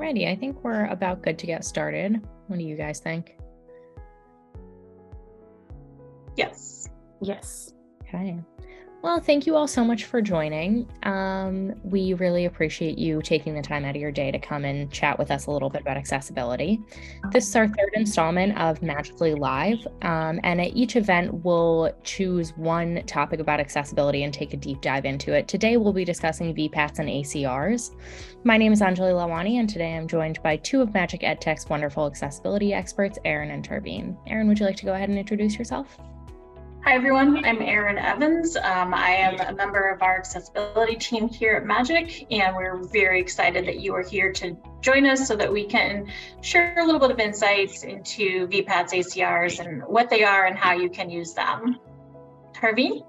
Alrighty, I think we're about good to get started. What do you guys think? Yes. Yes. Okay. Well, thank you all so much for joining. We really appreciate you taking the time out of your day to come and chat with us a little bit about accessibility. This is our third installment of Magically Live, and at each event, we'll choose one topic about accessibility and take a deep dive into it. Today, we'll be discussing VPATs and ACRs. My name is ACRYA11y, and today I'm joined by two of Magic EdTech's wonderful accessibility experts, Erin and Tarveen. Erin, would you like to go ahead and introduce yourself? Hi, everyone. I'm Erin Evans. I am a member of our accessibility team here at Magic, and we're very excited that you are here to join us so that we can share a little bit of insights into VPATs, ACRs, and what they are and how you can use them. Tarveen?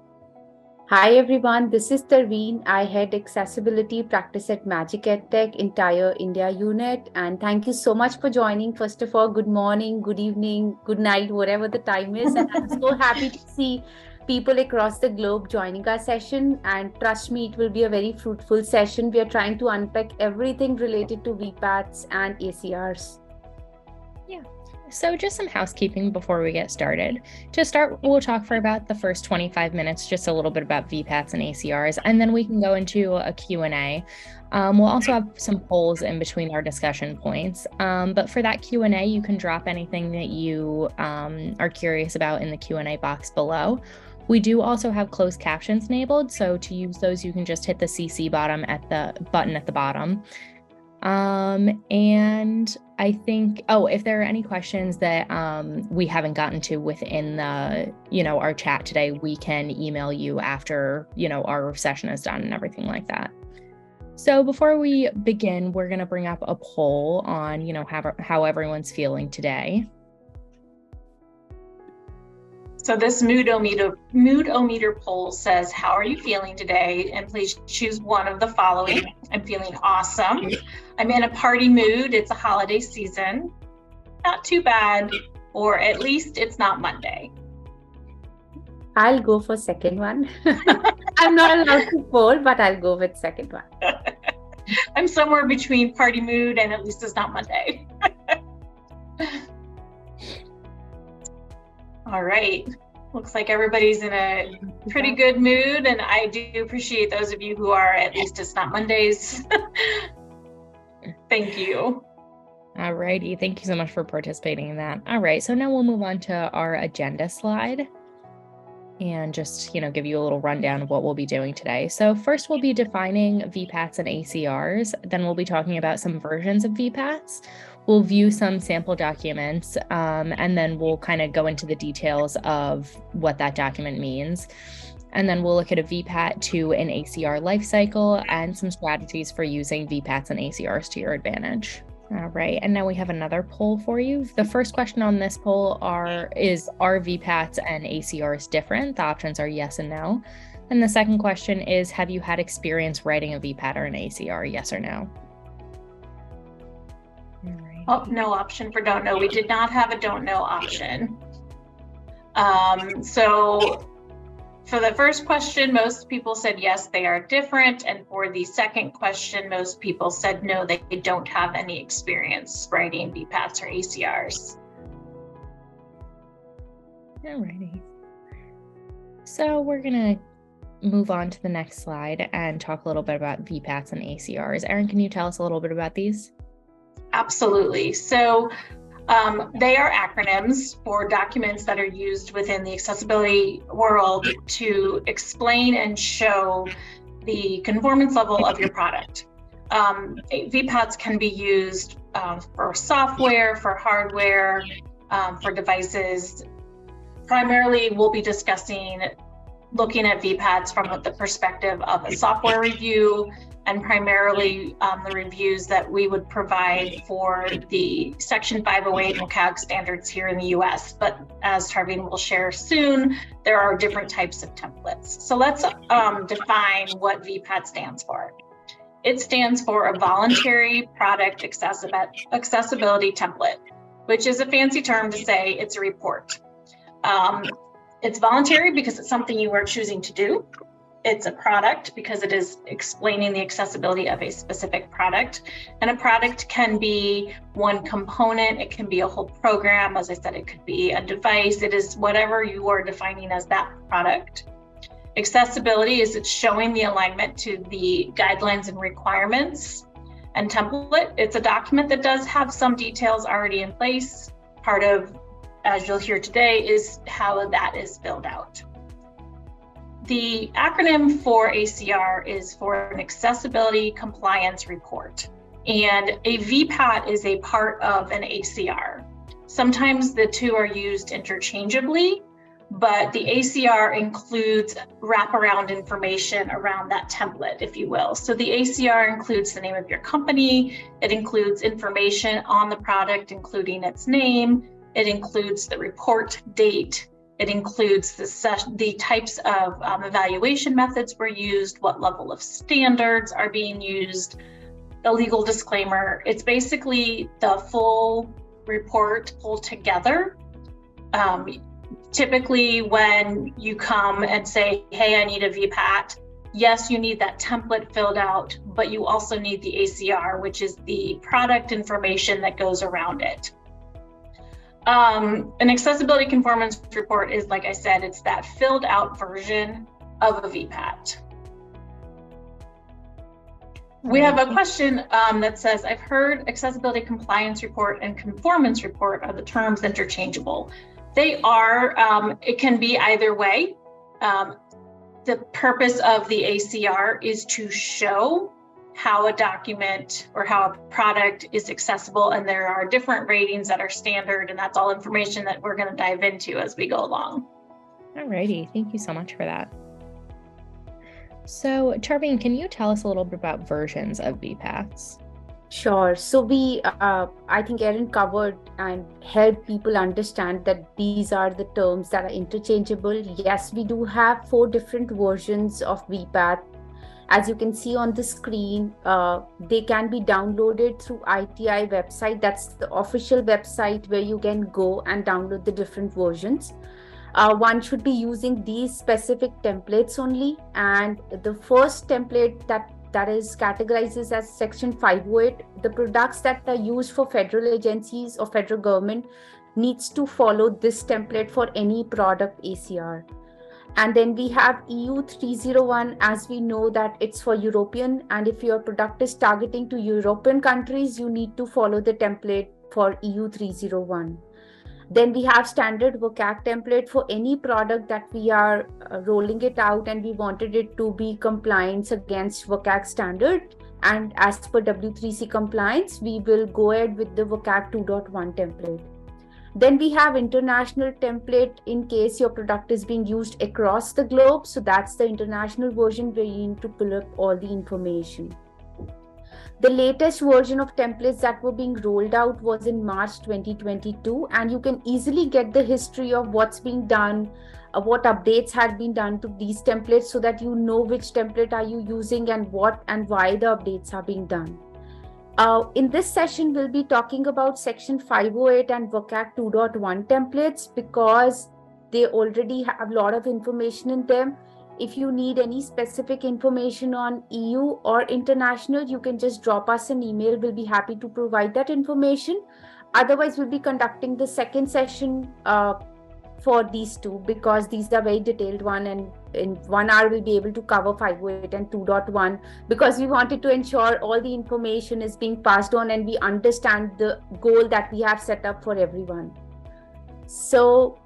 Hi, everyone. This is Tarveen. I head accessibility practice at Magic EdTech entire India unit. And thank you so much for joining. First of all, good morning, good evening, good night, whatever the time is. And I'm so happy to see people across the globe joining our session. And trust me, it will be a very fruitful session. We are trying to unpack everything related to VPATs and ACRs. Yeah. So just some housekeeping before we get started. To start, we'll talk for about the first 25 minutes, just a little bit about VPATs and ACRs, and then we can go into a Q&A. We'll also have some polls in between our discussion points. But for that Q&A, you can drop anything that you are curious about in the Q&A box below. We do also have closed captions enabled, so to use those, you can just hit the CC button at the bottom. And I think, if there are any questions that we haven't gotten to within the, our chat today, we can email you after, our session is done and everything like that. So before we begin, we're going to bring up a poll on, how everyone's feeling today. So this mood-o-meter poll says, how are you feeling today? And please choose one of the following. I'm feeling awesome. I'm in a party mood. It's a holiday season. Not too bad. Or at least it's not Monday. I'll go for second one. I'm not allowed to poll, but I'll go with second one. I'm somewhere between party mood and at least it's not Monday. All right. Looks like everybody's in a pretty good mood, and I do appreciate those of you who are at least it's not Mondays. Thank you. All righty. Thank you so much for participating in that. All right. So now we'll move on to our agenda slide and just, give you a little rundown of what we'll be doing today. So first we'll be defining VPATs and ACRs. Then we'll be talking about some versions of VPATs. We'll view some sample documents, and then we'll kind of go into the details of what that document means. And then we'll look at a VPAT to an ACR lifecycle and some strategies for using VPATs and ACRs to your advantage. All right, and now we have another poll for you. The first question on this poll are VPATs and ACRs different? The options are yes and no. And the second question is, have you had experience writing a VPAT or an ACR, yes or no? Oh, no option for don't know. We did not have a don't know option. So for the first question, most people said yes, they are different. And for the second question, most people said no, they don't have any experience writing VPATs or ACRs. Alrighty. So we're going to move on to the next slide and talk a little bit about VPATs and ACRs. Erin, can you tell us a little bit about these? Absolutely. So they are acronyms for documents that are used within the accessibility world to explain and show the conformance level of your product. VPATs can be used for software, for hardware, for devices. Primarily, we'll be looking at VPATs from the perspective of a software review, and primarily the reviews that we would provide for the Section 508 and CAG standards here in the US. But as Tarveen will share soon, there are different types of templates. So let's define what VPAT stands for. It stands for a voluntary product accessibility template, which is a fancy term to say it's a report. It's voluntary because it's something you are choosing to do. it's a product because it is explaining the accessibility of a specific product. And a product can be one component, it can be a whole program. As I said, it could be a device. It is whatever you are defining as that product. Accessibility is it's showing the alignment to the guidelines and requirements. And template, it's a document that does have some details already in place. Part of, as you'll hear today, is how that is filled out. The acronym for ACR is for an Accessibility Compliance Report, and a VPAT is a part of an ACR. Sometimes the two are used interchangeably, but the ACR includes wraparound information around that template, if you will. So the ACR includes the name of your company, it includes information on the product, including its name, it includes the report date, it includes the types of evaluation methods were used, what level of standards are being used, the legal disclaimer. It's basically the full report pulled together. Typically, when you come and say, hey, I need a VPAT, yes, you need that template filled out, but you also need the ACR, which is the product information that goes around it. An accessibility conformance report is, like I said, it's that filled out version of a VPAT. We have a question that says, I've heard accessibility compliance report and conformance report are the terms interchangeable. They are, it can be either way. The purpose of the ACR is to show how a document or how a product is accessible, and there are different ratings that are standard, and that's all information that we're going to dive into as we go along. Alrighty, thank you so much for that. So Charveen, can you tell us a little bit about versions of VPATs? Sure. So I think Erin covered and helped people understand that these are the terms that are interchangeable. Yes, we do have 4 different versions of VPAT. As you can see on the screen, they can be downloaded through ITI website. That's the official website where you can go and download the different versions. One should be using these specific templates only. And the first template that is categorized as section 508, the products that are used for federal agencies or federal government needs to follow this template for any product ACR. And then we have EU 301, as we know that it's for European, and if your product is targeting to European countries, you need to follow the template for EU 301. Then we have standard VPAT template for any product that we are rolling it out and we wanted it to be compliance against VPAT standard. And as per W3C compliance, we will go ahead with the VPAT 2.1 template. Then we have international template in case your product is being used across the globe. So that's the international version where you need to pull up all the information. The latest version of templates that were being rolled out was in March 2022, and you can easily get the history of what's being done, what updates had been done to these templates so that you know which template are you using and what and why the updates are being done. In this session, we'll be talking about section 508 and VPAT 2.1 templates because they already have a lot of information in them. If you need any specific information on EU or international, you can just drop us an email. We'll be happy to provide that information. Otherwise, we'll be conducting the second session for these two because these are very detailed one, and in 1 hour we'll be able to cover 508 and 2.1 because we wanted to ensure all the information is being passed on and we understand the goal that we have set up for everyone. So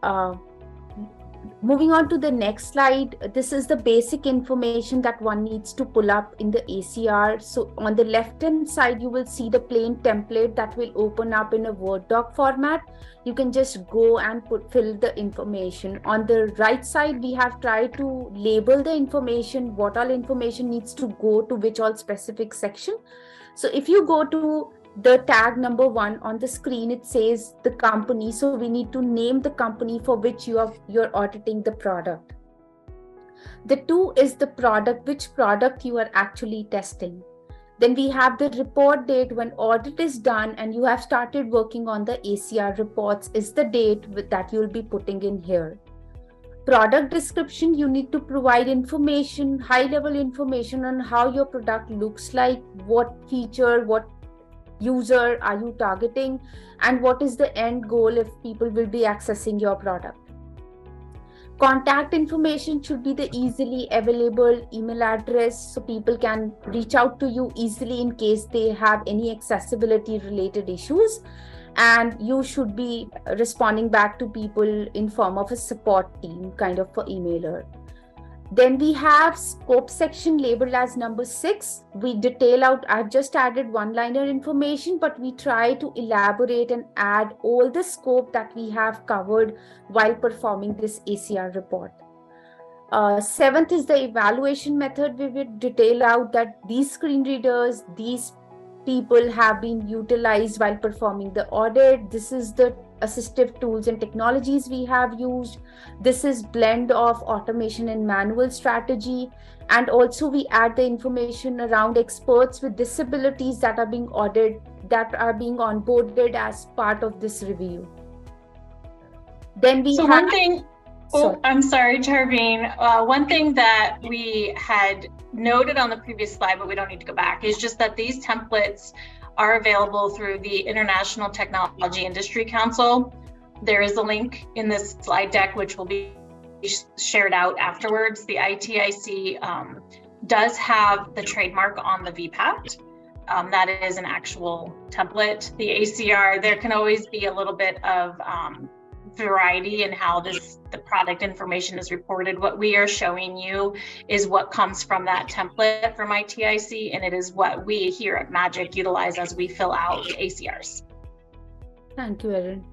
moving on to the next slide, this is the basic information that one needs to pull up in the ACR. So on the left hand side, you will see the plain template that will open up in a Word doc format. You can just go and fill the information. On the right side, we have tried to label the information, what all information needs to go to which all specific section. So if you go to the tag number 1 on the screen, it says the company. So we need to name the company for which you're auditing the product. The 2 is the product, which product you are actually testing. Then we have the report date when audit is done and you have started working on the ACR reports is the date that you'll be putting in here. Product description, you need to provide information, high level information on how your product looks like, what feature, what user are you targeting, and what is the end goal if people will be accessing your product. Contact information should be the easily available email address so people can reach out to you easily in case they have any accessibility related issues, and you should be responding back to people in form of a support team kind of for emailer. Then we have scope section labeled as number 6. We detail out, I've just added one-liner information, but we try to elaborate and add all the scope that we have covered while performing this ACR report. 7th is the evaluation method. We will detail out that these screen readers, these people have been utilized while performing the audit. This is the assistive tools and technologies we have used. This is blend of automation and manual strategy. And also we add the information around experts with disabilities that are being audited, that are being onboarded as part of this review. Then we have... One thing, I'm sorry, Charveen. One thing that we had noted on the previous slide, but we don't need to go back, is just that these templates are available through the International Technology Industry Council. There is a link in this slide deck, which will be shared out afterwards. The ITIC does have the trademark on the VPAT. That is an actual template. The ACR, there can always be a little bit of variety in how the product information is reported. What we are showing you is what comes from that template from ITIC, and it is what we here at Magic utilize as we fill out ACRs. Thank you, Erin.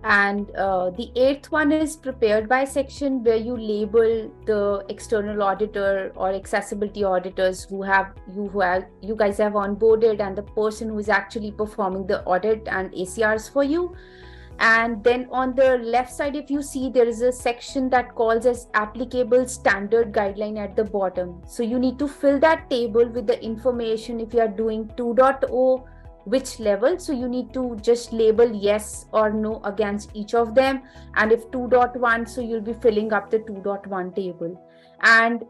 And the 8th one is prepared by section, where you label the external auditor or accessibility auditors who you guys have onboarded, and the person who is actually performing the audit and ACRs for you. And then on the left side, if you see, there is a section that calls as applicable standard guideline at the bottom. So you need to fill that table with the information. If you are doing 2.0, which level, so you need to just label yes or no against each of them. And if 2.1, so you'll be filling up the 2.1 table. And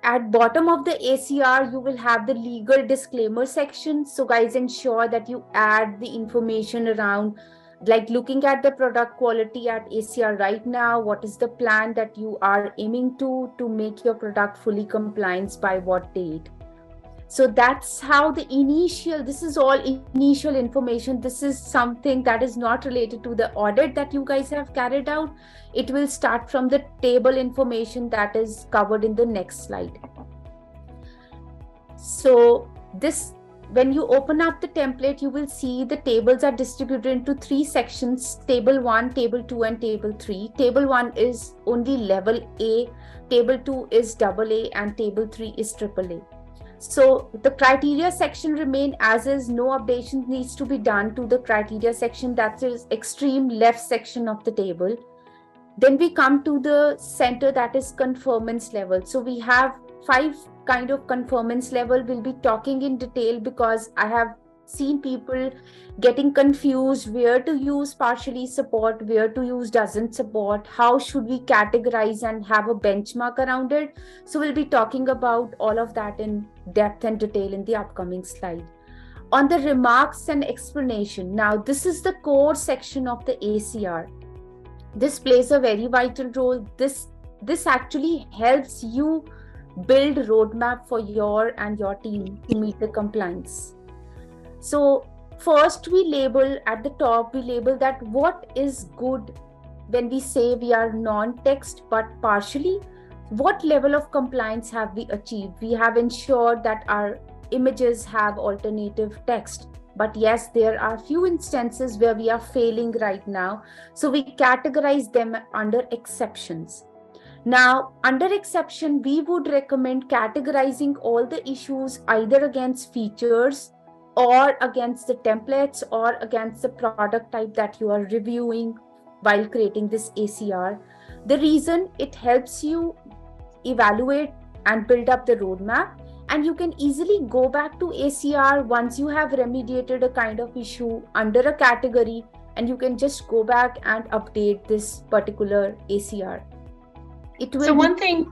at bottom of the ACR, you will have the legal disclaimer section. So guys, ensure that you add the information around, like looking at the product quality at ACR right now, what is the plan that you are aiming to make your product fully compliant by what date. So that's how this is all initial information. This is something that is not related to the audit that you guys have carried out. It will start from the table information that is covered in the next slide. So when you open up the template, you will see the tables are distributed into 3 sections: table 1, table 2, and table 3. Table 1 is only level A, table 2 is AA, and table 3 is AAA. So the criteria section remain as is. No updation needs to be done to the criteria section. That is extreme left section of the table. Then we come to the center, that is conformance level. So we have 5 kind of conformance level. We'll be talking in detail because I have seen people getting confused where to use partially support, where to use doesn't support, how should we categorize and have a benchmark around it. So we'll be talking about all of that in depth and detail in the upcoming slide. On the remarks and explanation, now this is the core section of the ACR. This plays a very vital role. This actually helps you build roadmap for your team to meet the compliance. So first we label at the top, we label that what is good when we say we are non-text but partially. What level of compliance have we achieved? We have ensured that our images have alternative text. But yes, there are few instances where we are failing right now. So we categorize them under exceptions. Now, under exception, we would recommend categorizing all the issues either against features or against the templates or against the product type that you are reviewing while creating this ACR. The reason, it helps you evaluate and build up the roadmap, and you can easily go back to ACR once you have remediated a kind of issue under a category, and you can just go back and update this particular ACR. it will So be one thing,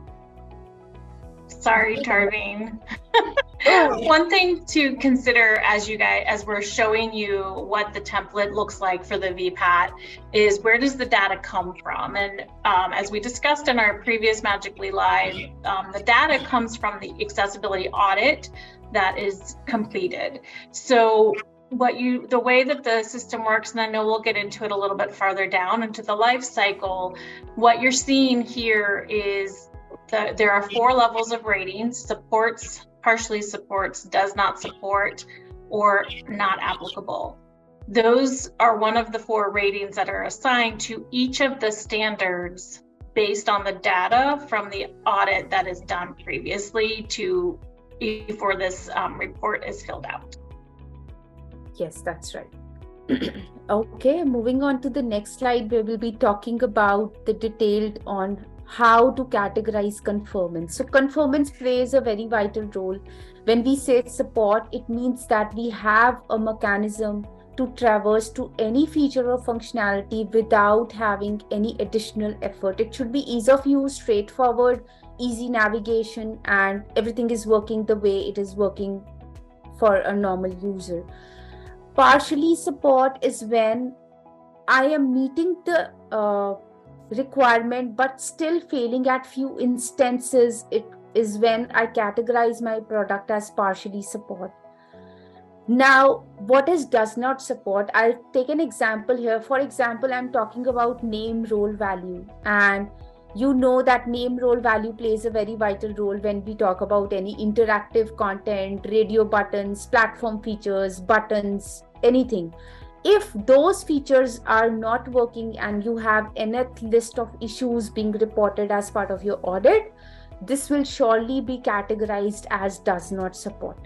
sorry, Tarveen. One thing to consider as we're showing you what the template looks like for the VPAT is, where does the data come from? And as we discussed in our previous Magically Live, the data comes from the accessibility audit that is completed. So the way that the system works, and I know we'll get into it a little bit farther down into the life cycle, what you're seeing here is there are 4 levels of ratings: supports, partially supports, does not support, or not applicable. Those are one of the 4 ratings that are assigned to each of the standards based on the data from the audit that is done previously before this report is filled out. Yes, that's right. Okay, moving on to the next slide, we will be talking about the detailed on how to categorize conformance. So conformance plays a very vital role. When we say support, it means that we have a mechanism to traverse to any feature or functionality without having any additional effort. It should be ease of use, straightforward, easy navigation, and everything is working the way it is working for a normal user. Partially support is when I am meeting the requirement but still failing at few instances. It is when I categorize my product as partially support. Now, what is does not support? I'll take an example here. For example, I'm talking about name role value, and you know that name role value plays a very vital role when we talk about any interactive content, radio buttons, platform features, buttons, anything. If those features are not working and you have enough list of issues being reported as part of your audit, this will surely be categorized as does not support.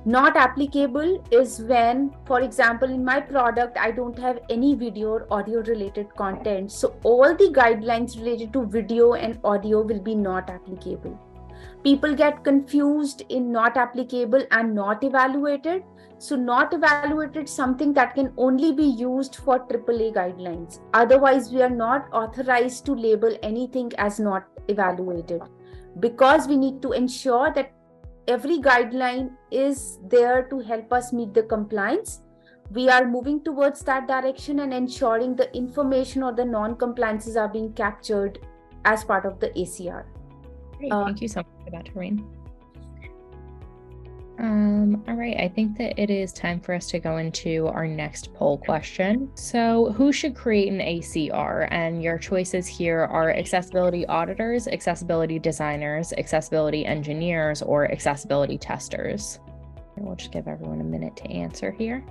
Not applicable is when, for example, in my product, I don't have any video or audio related content. So all the guidelines related to video and audio will be not applicable. People get confused in not applicable and not evaluated. So not evaluated is something that can only be used for AAA guidelines. Otherwise, we are not authorized to label anything as not evaluated, because we need to ensure that every guideline is there to help us meet the compliance. We are moving towards that direction and ensuring the information or the non-compliances are being captured as part of the ACR. Great. Thank you so much for that, Tarveen. All right, I think that it is time for us to go into our next poll question. So who should create an ACR? And your choices here are accessibility auditors, accessibility designers, accessibility engineers, or accessibility testers. And we'll just give everyone a minute to answer here.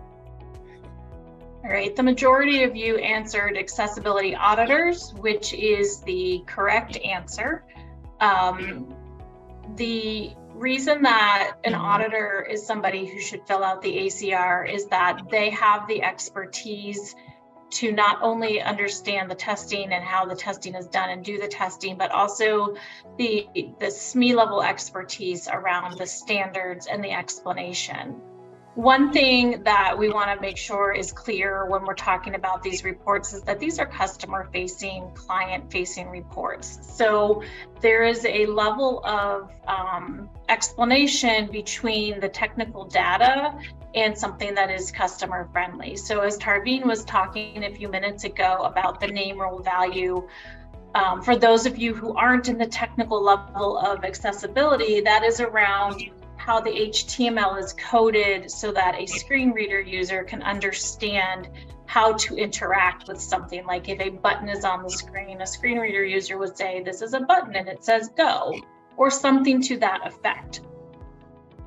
All right, the majority of you answered accessibility auditors, which is the correct answer. The reason that an auditor is somebody who should fill out the ACR is that they have the expertise to not only understand the testing and how the testing is done and do the testing, but also the SME level expertise around the standards and the explanation. One thing that we want to make sure is clear when we're talking about these reports is that these are customer-facing, client-facing reports. So there is a level of explanation between the technical data and something that is customer-friendly. So as Tarveen was talking a few minutes ago about the name role value, for those of you who aren't in the technical level of accessibility, that is around how the HTML is coded so that a screen reader user can understand how to interact with something. Like if a button is on the screen, a screen reader user would say, this is a button and it says go, or something to that effect.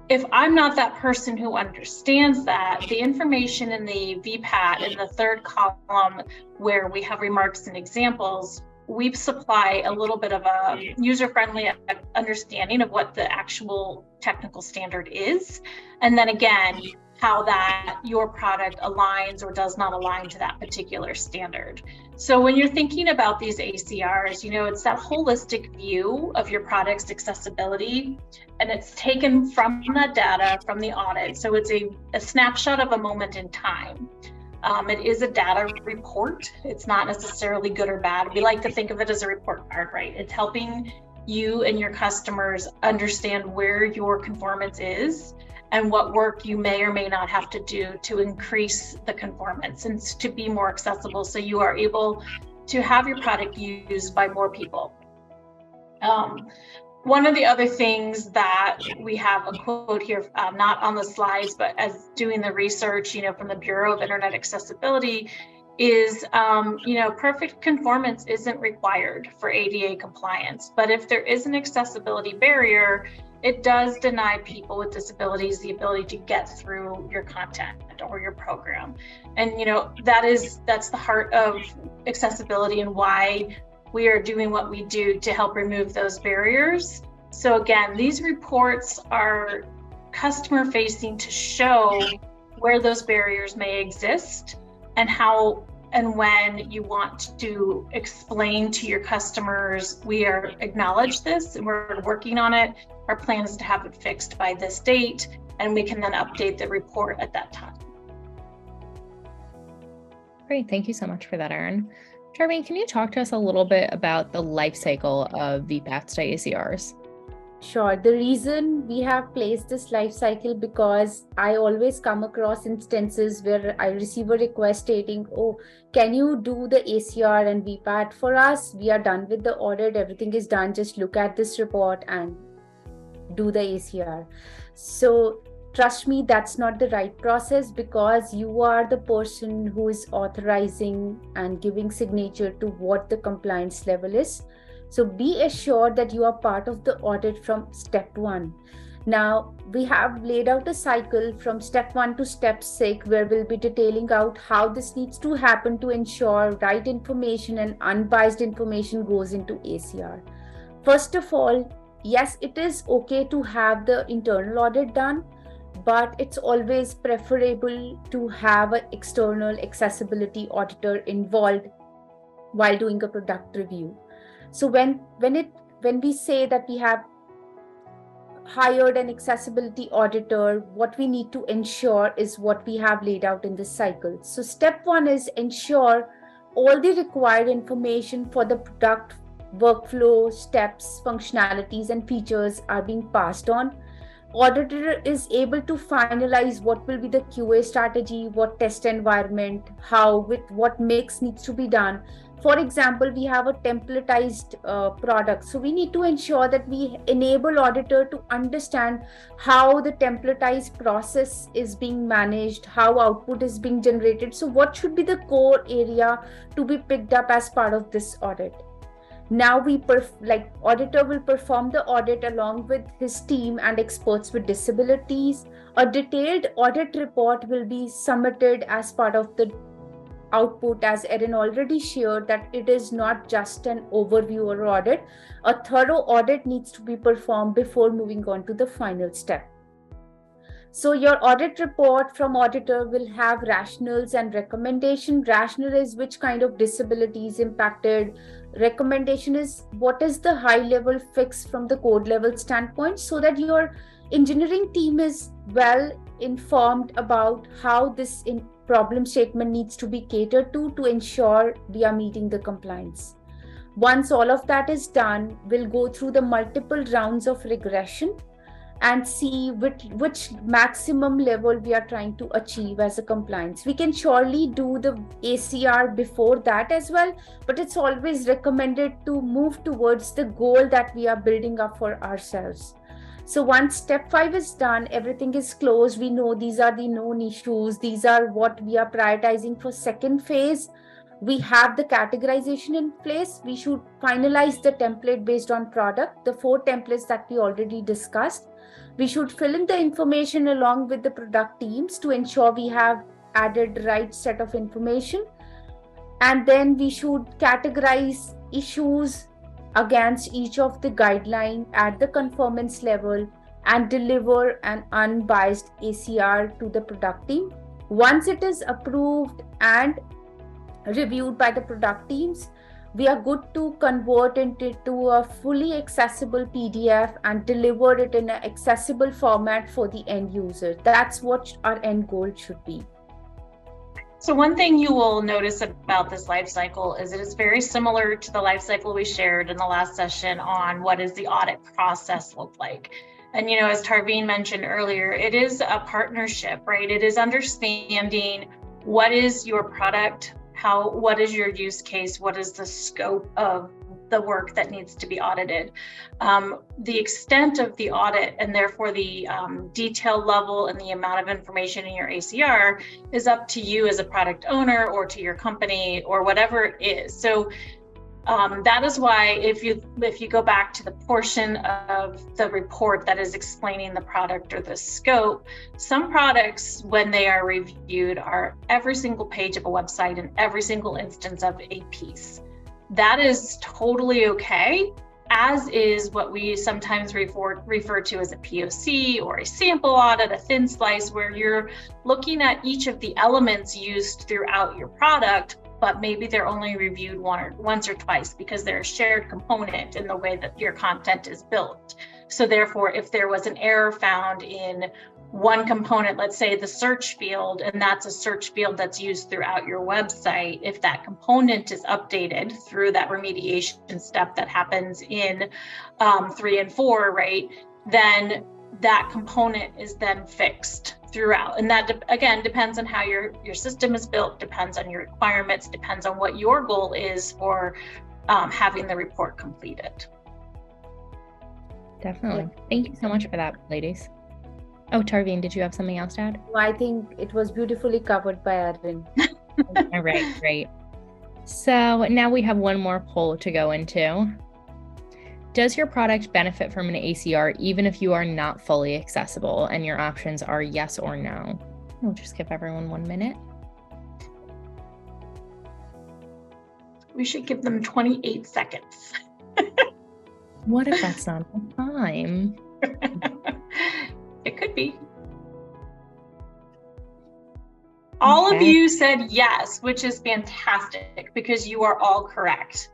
If I'm not that person who understands that, the information in the VPAT in the third column where we have remarks and examples, we supply a little bit of a user-friendly understanding of what the actual technical standard is. And then again, how that your product aligns or does not align to that particular standard. So when you're thinking about these ACRs, you know, it's that holistic view of your product's accessibility, and it's taken from that data from the audit. So it's a snapshot of a moment in time. It is a data report. It's not necessarily good or bad. We like to think of it as a report card, right? It's helping you and your customers understand where your conformance is and what work you may or may not have to do to increase the conformance and to be more accessible so you are able to have your product used by more people. One of the other things that we have a quote here, not on the slides, but as doing the research, from the Bureau of Internet Accessibility is, perfect conformance isn't required for ADA compliance. But if there is an accessibility barrier, it does deny people with disabilities the ability to get through your content or your program. And, that's the heart of accessibility and why we are doing what we do to help remove those barriers. So again, these reports are customer facing to show where those barriers may exist and how and when you want to explain to your customers, we are acknowledge this and we're working on it. Our plan is to have it fixed by this date, and we can then update the report at that time. Great, thank you so much for that, Erin. Charmaine, can you talk to us a little bit about the life cycle of VPATs to ACRs? Sure. The reason we have placed this life cycle because I always come across instances where I receive a request stating, oh, can you do the ACR and VPAT for us? We are done with the audit. Everything is done. Just look at this report and do the ACR. So trust me, that's not the right process because you are the person who is authorizing and giving signature to what the compliance level is. So be assured that you are part of the audit from step 1. Now, we have laid out a cycle from step 1 to step 6 where we'll be detailing out how this needs to happen to ensure right information and unbiased information goes into ACR. First of all, yes, it is okay to have the internal audit done, but it's always preferable to have an external accessibility auditor involved while doing a product review. So when we say that we have hired an accessibility auditor, what we need to ensure is what we have laid out in this cycle. So step 1 is ensure all the required information for the product workflow, steps, functionalities, and features are being passed on. Auditor is able to finalize what will be the QA strategy, what test environment, how, with what mix needs to be done. For example, we have a templatized product. So we need to ensure that we enable auditor to understand how the templatized process is being managed, how output is being generated. So what should be the core area to be picked up as part of this audit? Now auditor will perform the audit along with his team and experts with disabilities. A detailed audit report will be submitted as part of the output, as Erin already shared, that it is not just an overview or audit. A thorough audit needs to be performed before moving on to the final step. So your audit report from auditor will have rationales and recommendation. Rationale is which kind of disability is impacted. Recommendation is what is the high level fix from the code level standpoint, so that your engineering team is well informed about how this problem statement needs to be catered to ensure we are meeting the compliance. Once all of that is done, we'll go through the multiple rounds of regression and see which maximum level we are trying to achieve as a compliance. We can surely do the ACR before that as well, but it's always recommended to move towards the goal that we are building up for ourselves. So once step 5 is done, everything is closed. We know these are the known issues. These are what we are prioritizing for second phase. We have the categorization in place. We should finalize the template based on product, the 4 templates that we already discussed. We should fill in the information along with the product teams to ensure we have added the right set of information. And then we should categorize issues against each of the guidelines at the conformance level and deliver an unbiased ACR to the product team. Once it is approved and reviewed by the product teams, we are good to convert it into a fully accessible PDF and deliver it in an accessible format for the end user. That's what our end goal should be. So one thing you will notice about this life cycle is it is very similar to the life cycle we shared in the last session on what does the audit process look like. And, as Tarveen mentioned earlier, it is a partnership, right? It is understanding what is your product, what is your use case, what is the scope of the work that needs to be audited. The extent of the audit and therefore the detail level and the amount of information in your ACR is up to you as a product owner or to your company or whatever it is. So that is why if you go back to the portion of the report that is explaining the product or the scope, some products when they are reviewed are every single page of a website and every single instance of a piece. That is totally okay, as is what we sometimes refer to as a POC or a sample audit, a thin slice, where you're looking at each of the elements used throughout your product, but maybe they're only reviewed once or twice because they're a shared component in the way that your content is built. So therefore, if there was an error found in one component, let's say the search field, and that's a search field that's used throughout your website, if that component is updated through that remediation step that happens in 3 and 4, right, then that component is then fixed throughout. And that, again, depends on how your system is built, depends on your requirements, depends on what your goal is for having the report completed. Definitely. Thank you so much for that, ladies. Oh, Tarveen, did you have something else to add? I think it was beautifully covered by Arvind. All right, great. So now we have one more poll to go into. Does your product benefit from an ACR even if you are not fully accessible? And your options are yes or no. We'll just give everyone 1 minute. We should give them 28 seconds. What if that's not the time? It could be. All of you said yes, which is fantastic because you are all correct.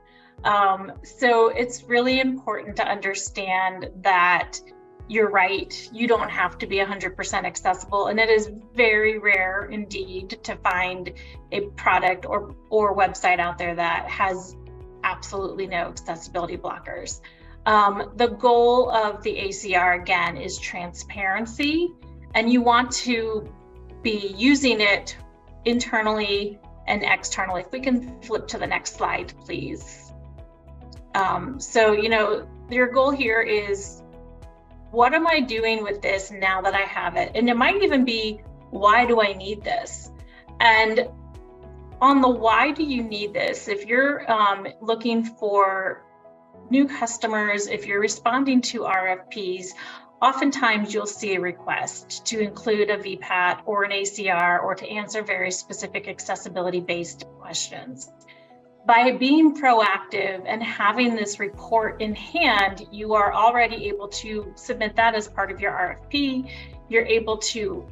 So it's really important to understand that you're right. You don't have to be 100% accessible, and it is very rare indeed to find a product or website out there that has absolutely no accessibility blockers. The goal of the ACR, again, is transparency, and you want to be using it internally and externally. If we can flip to the next slide, please. So, your goal here is, what am I doing with this now that I have it? And it might even be, why do I need this? And on the why do you need this, if you're looking for new customers, if you're responding to RFPs, oftentimes you'll see a request to include a VPAT or an ACR or to answer very specific accessibility-based questions. By being proactive and having this report in hand, you are already able to submit that as part of your RFP. You're able to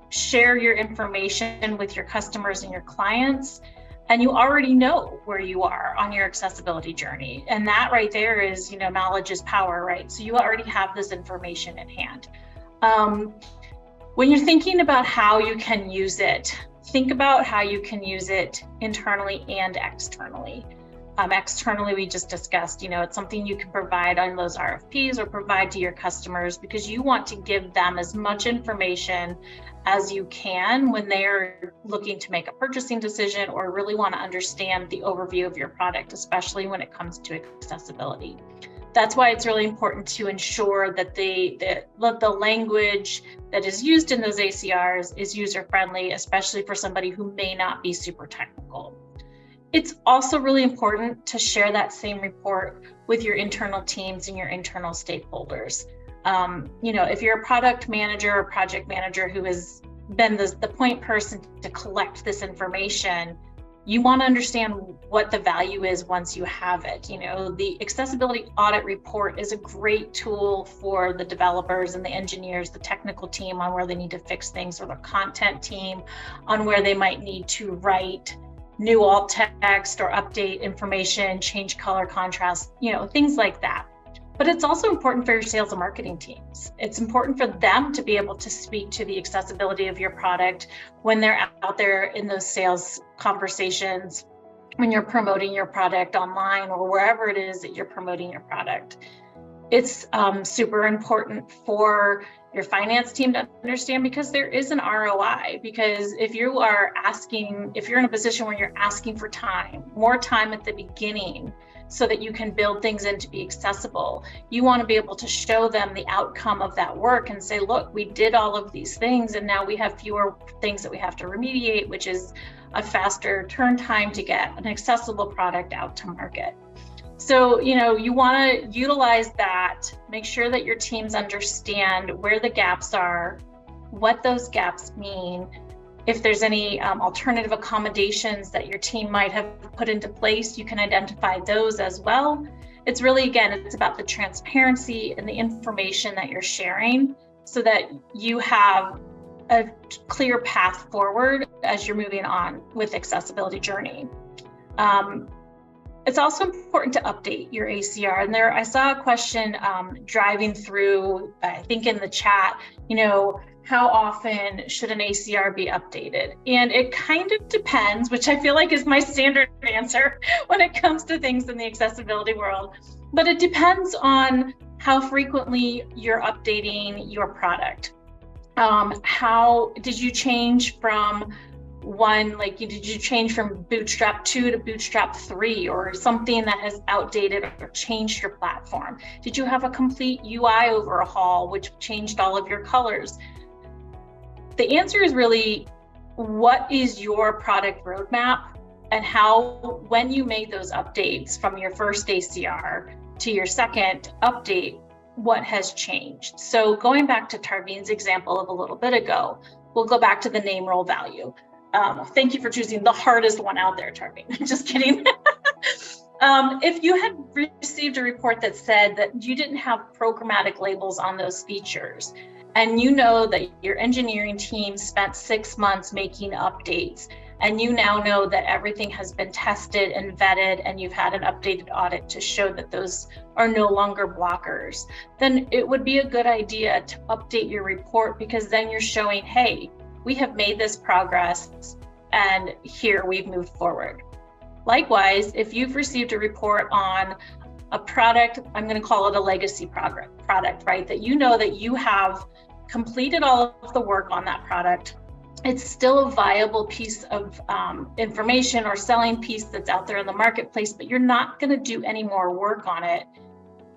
share your information with your customers and your clients, and you already know where you are on your accessibility journey. And that right there is, knowledge is power, right? So you already have this information in hand. When you're thinking about how you can use it, think about how you can use it internally and externally. Externally, we just discussed, it's something you can provide on those RFPs or provide to your customers because you want to give them as much information as you can when they're looking to make a purchasing decision or really want to understand the overview of your product, especially when it comes to accessibility. That's why it's really important to ensure that the language that is used in those ACRs is user-friendly, especially for somebody who may not be super technical. It's also really important to share that same report with your internal teams and your internal stakeholders. If you're a product manager or project manager who has been the point person to collect this information, you want to understand what the value is once you have it. The accessibility audit report is a great tool for the developers and the engineers, the technical team on where they need to fix things, or the content team on where they might need to write new alt text or update information, change color contrast, things like that. But it's also important for your sales and marketing teams. It's important for them to be able to speak to the accessibility of your product when they're out there in those sales conversations, when you're promoting your product online or wherever it is that you're promoting your product. It's super important for your finance team to understand, because there is an ROI. Because if you're in a position where you're asking for more time at the beginning so that you can build things in to be accessible, you want to be able to show them the outcome of that work and say, look, we did all of these things and now we have fewer things that we have to remediate, which is a faster turn time to get an accessible product out to market. So, you want to utilize that, make sure that your teams understand where the gaps are, what those gaps mean. If there's any alternative accommodations that your team might have put into place, you can identify those as well. It's really, again, it's about the transparency and the information that you're sharing so that you have a clear path forward as you're moving on with accessibility journey. It's also important to update your ACR. And I saw a question driving through, I think in the chat, how often should an ACR be updated? And it kind of depends, which I feel like is my standard answer when it comes to things in the accessibility world. But it depends on how frequently you're updating your product. How did you change from did you change from Bootstrap 2 to Bootstrap 3 or something that has outdated or changed your platform? Did you have a complete UI overhaul which changed all of your colors? The answer is really, what is your product roadmap, and when you made those updates from your first ACR to your second update, what has changed? So going back to Tarveen's example of a little bit ago, we'll go back to the name role value. Thank you for choosing the hardest one out there, Tarveen. Just kidding. If you had received a report that said that you didn't have programmatic labels on those features, and you know that your engineering team spent 6 months making updates, and you now know that everything has been tested and vetted, and you've had an updated audit to show that those are no longer blockers, then it would be a good idea to update your report, because then you're showing, hey, we have made this progress and here we've moved forward. Likewise, if you've received a report on a product, I'm going to call it a legacy product, right? That you know that you have completed all of the work on that product. It's still a viable piece of information or selling piece that's out there in the marketplace, but you're not going to do any more work on it.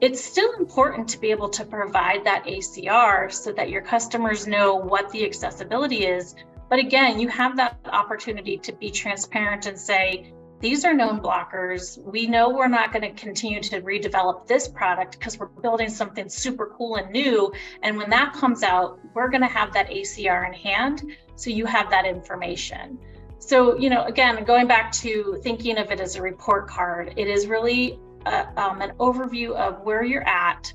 It's still important to be able to provide that ACR so that your customers know what the accessibility is. But again, you have that opportunity to be transparent and say, these are known blockers. We know we're not going to continue to redevelop this product because we're building something super cool and new. And when that comes out, we're going to have that ACR in hand. So you have that information. So, again, going back to thinking of it as a report card, it is really an overview of where you're at,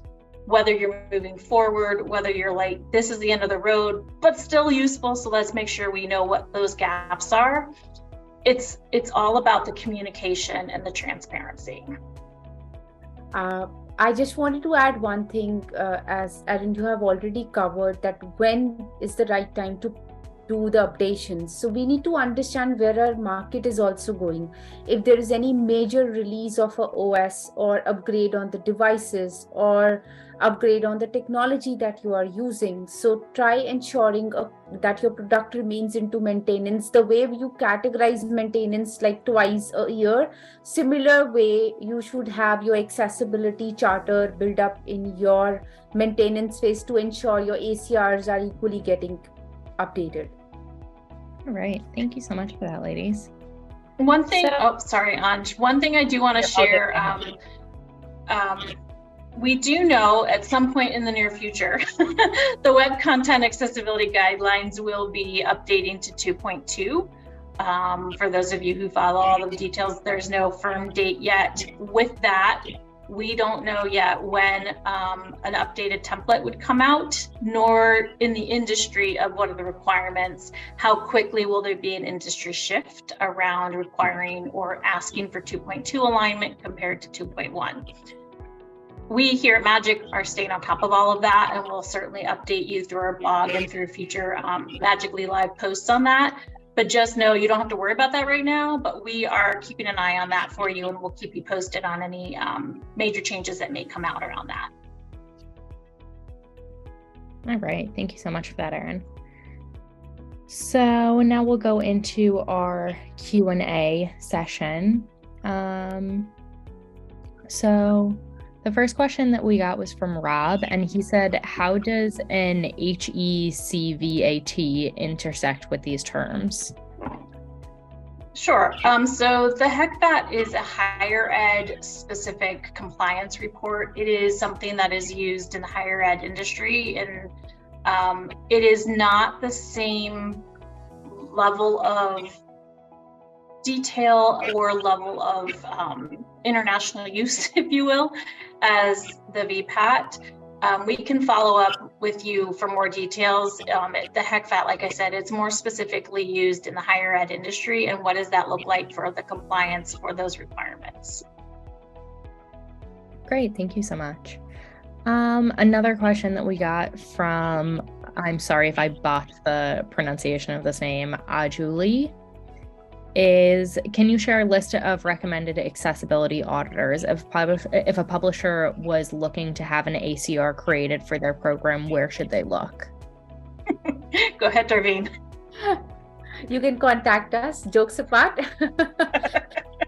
whether you're moving forward, whether you're like, this is the end of the road, but still useful. So let's make sure we know what those gaps are. It's all about the communication and the transparency. I just wanted to add one thing, as Erin, you have already covered that when is the right time to do the updations. So we need to understand where our market is also going. If there is any major release of a OS or upgrade on the devices or upgrade on the technology that you are using, so try ensuring that your product remains into maintenance. The way you categorize maintenance like twice a year, similar way you should have your accessibility charter build up in your maintenance phase to ensure your ACRs are equally getting updated. All right. Thank you so much for that, ladies. One thing, sorry, Anj. One thing I do want to share, we do know at some point in the near future, the Web Content Accessibility Guidelines will be updating to 2.2. For those of you who follow all of the details, there's no firm date yet. With that, we don't know yet when an updated template would come out, nor in the industry of what are the requirements, how quickly will there be an industry shift around requiring or asking for 2.2 alignment compared to 2.1. we here at Magic are staying on top of all of that, and we'll certainly update you through our blog and through future Magically Live posts on that. But just know you don't have to worry about that right now, but we are keeping an eye on that for you, and we'll keep you posted on any major changes that may come out around that. All right, thank you so much for that, Erin. So now we'll go into our Q&A session. So the first question that we got was from Rob, and he said, how does an HECVAT intersect with these terms? Sure. So the HECVAT is a higher ed specific compliance report. It is something that is used in the higher ed industry, and it is not the same level of detail or level of international use, if you will, as the VPAT. We can follow up with you for more details. The HECVAT, like I said, it's more specifically used in the higher ed industry, and what does that look like for the compliance for those requirements? Great, thank you so much. Another question that we got from, I'm sorry if I botched the pronunciation of this name, Ajuli, is, can you share a list of recommended accessibility auditors? If a publisher was looking to have an ACR created for their program, where should they look? Go ahead, Darveen. You can contact us, jokes apart.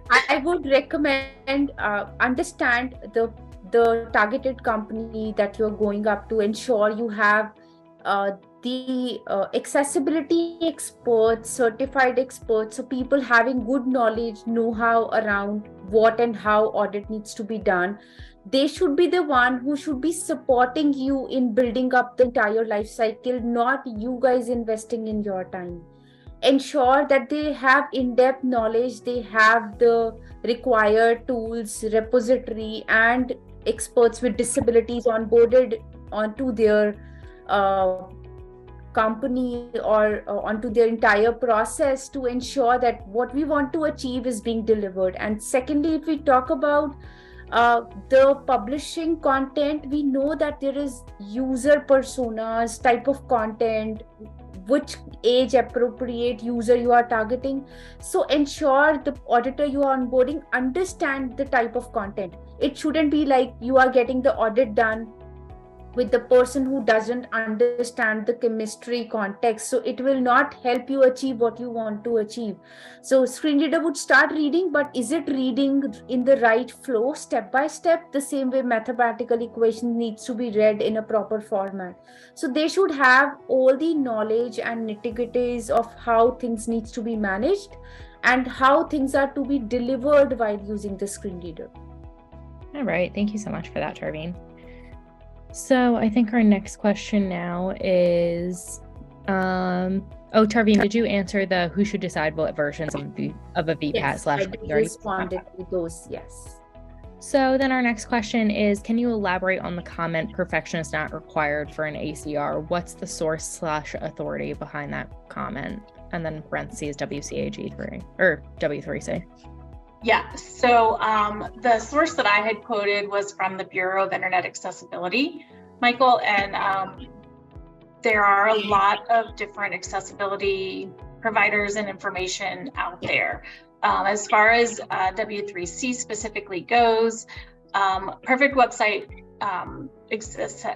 I would recommend understand the targeted company that you're going up to. Ensure you have the accessibility experts, certified experts, so people having good knowledge, know-how around what and how audit needs to be done. They should be the one who should be supporting you in building up the entire life cycle, not you guys investing in your time. Ensure that they have in-depth knowledge, they have the required tools, repository, and experts with disabilities onboarded onto their company or onto their entire process to ensure that what we want to achieve is being delivered. And secondly, if we talk about the publishing content, we know that there is user personas, type of content, which age appropriate user you are targeting. So ensure the auditor you are onboarding understand the type of content. It shouldn't be like you are getting the audit done with the person who doesn't understand the chemistry context. So it will not help you achieve what you want to achieve. So screen reader would start reading, but is it reading in the right flow, step by step? The same way mathematical equation needs to be read in a proper format. So they should have all the knowledge and nitty-gritties of how things needs to be managed and how things are to be delivered while using the screen reader. All right, thank you so much for that, Tarveen. So I think our next question now is, Tarveen, did you answer the who should decide what versions of a VPAT Yes, / I responded to those, yes. So then our next question is, can you elaborate on the comment, perfection is not required for an ACR? What's the source / authority behind that comment? And then parentheses WCAG3 or W3C. Yeah, so the source that I had quoted was from the Bureau of Internet Accessibility, Michael, and there are a lot of different accessibility providers and information out there. As far as W3C specifically goes, perfect website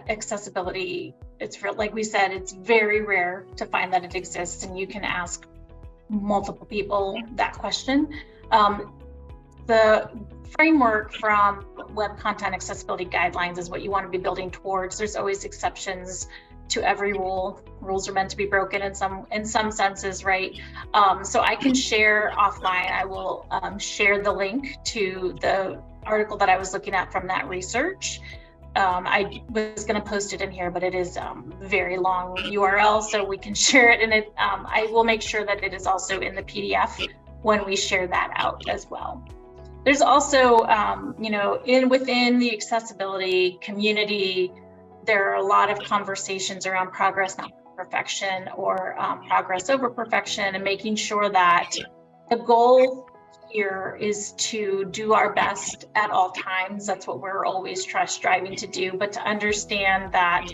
accessibility, it's real, like we said, it's very rare to find that it exists, and you can ask multiple people that question. The framework from Web Content Accessibility Guidelines is what you want to be building towards. There's always exceptions to every rule. Rules are meant to be broken in some senses, right? So I can share offline. I will share the link to the article that I was looking at from that research. I was going to post it in here, but it is very long URL, so we can share it. And I will make sure that it is also in the PDF when we share that out as well. There's also, within the accessibility community, there are a lot of conversations around progress, not perfection, or progress over perfection, and making sure that the goal here is to do our best at all times. That's what we're always striving to do, but to understand that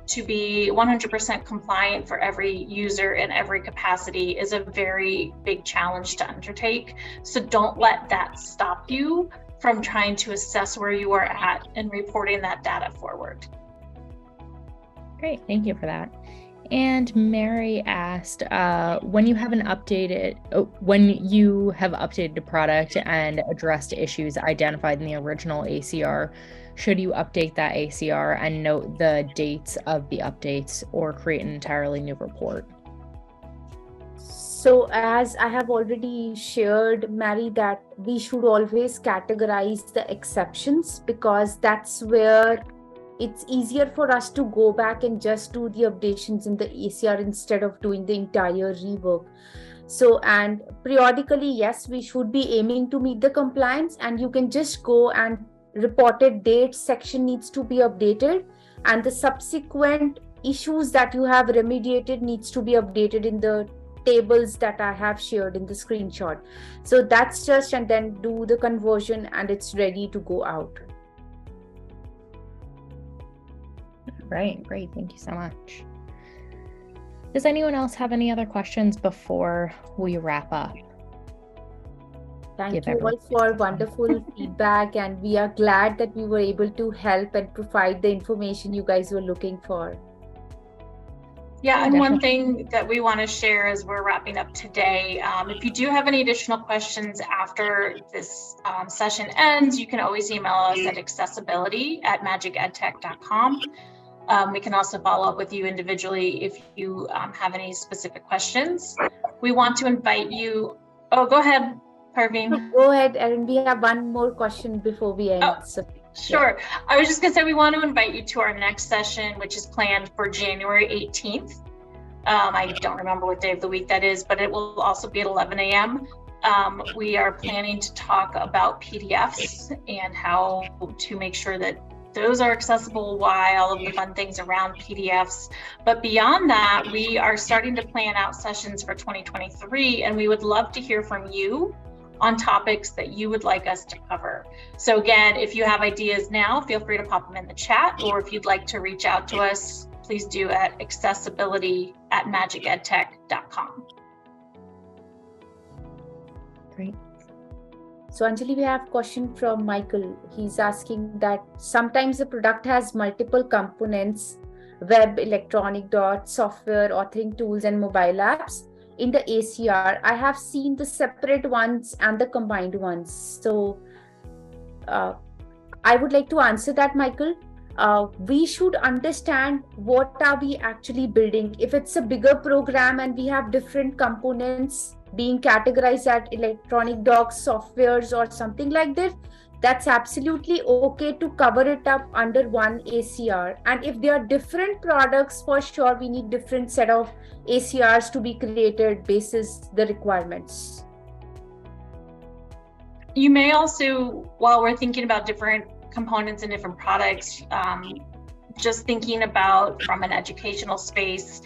to be 100% compliant for every user in every capacity is a very big challenge to undertake. So don't let that stop you from trying to assess where you are at and reporting that data forward. Great, thank you for that. And Mary asked, when you have updated the product and addressed issues identified in the original ACR, should you update that ACR and note the dates of the updates or create an entirely new report? So as I have already shared, Mary, that we should always categorize the exceptions, because that's where it's easier for us to go back and just do the updations in the ACR instead of doing the entire rework. So, and periodically, yes, we should be aiming to meet the compliance, and you can just go and reported dates section needs to be updated, and the subsequent issues that you have remediated needs to be updated in the tables that I have shared in the screenshot. So that's just, and then do the conversion and it's ready to go out. Right, great. Thank you so much. Does anyone else have any other questions before we wrap up? Thank you all for wonderful feedback, and we are glad that we were able to help and provide the information you guys were looking for. Yeah, and one thing that we want to share as we're wrapping up today, if you do have any additional questions after this session ends, you can always email us at accessibility@magicedtech.com. We can also follow up with you individually if you have any specific questions. We want to invite you. Oh, go ahead, Parveen. Go ahead, and we have one more question before we end. Oh, sure. Yeah. I was just going to say we want to invite you to our next session, which is planned for January 18th. I don't remember what day of the week that is, but it will also be at 11 a.m. We are planning to talk about PDFs and how to make sure that those are accessible, why all of the fun things around PDFs. But beyond that, we are starting to plan out sessions for 2023, and we would love to hear from you on topics that you would like us to cover. So again, if you have ideas now, feel free to pop them in the chat, or if you'd like to reach out to us, please do at accessibility@magicedtech.com. Great. So Anjali, we have a question from Michael. He's asking that sometimes the product has multiple components, web, electronic dots, software, authoring tools, and mobile apps. In the ACR, I have seen the separate ones and the combined ones. So I would like to answer that, Michael. We should understand what are we actually building. If it's a bigger program and we have different components being categorized at electronic docs, softwares, or something like that, that's absolutely okay to cover it up under one ACR. And if they are different products, for sure, we need different set of ACRs to be created basis the requirements. You may also, while we're thinking about different components and different products, just thinking about from an educational space,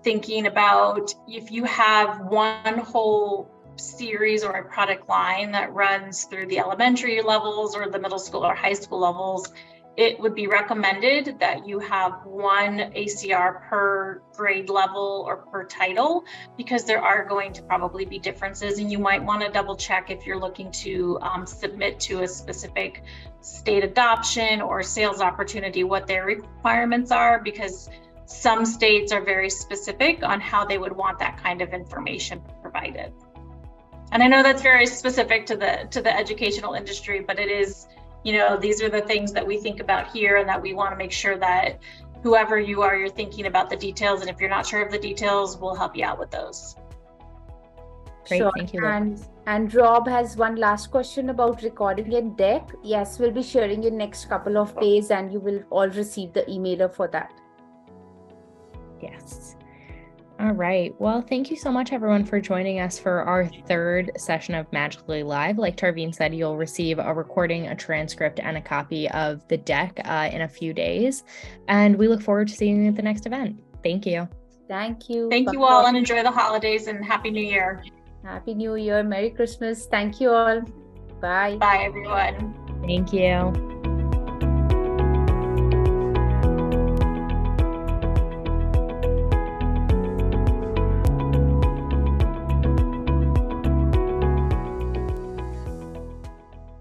thinking about if you have one whole series or a product line that runs through the elementary levels or the middle school or high school levels, it would be recommended that you have one ACR per grade level or per title, because there are going to probably be differences, and you might want to double check if you're looking to submit to a specific state adoption or sales opportunity, what their requirements are, because some states are very specific on how they would want that kind of information provided. And I know that's very specific to the educational industry, but it is, you know, these are the things that we think about here, and that we want to make sure that whoever you are, you're thinking about the details. And if you're not sure of the details, we'll help you out with those. Great, sure. Thank you. And Rob has one last question about recording in deck. Yes, we'll be sharing in next couple of days, and you will all receive the emailer for that. Yes. All right. Well, thank you so much, everyone, for joining us for our third session of Magically Live. Like Tarveen said, you'll receive a recording, a transcript, and a copy of the deck in a few days. And we look forward to seeing you at the next event. Thank you. Thank you. Thank you all, and enjoy the holidays, and Happy New Year. Happy New Year. Merry Christmas. Thank you all. Bye. Bye, everyone. Thank you.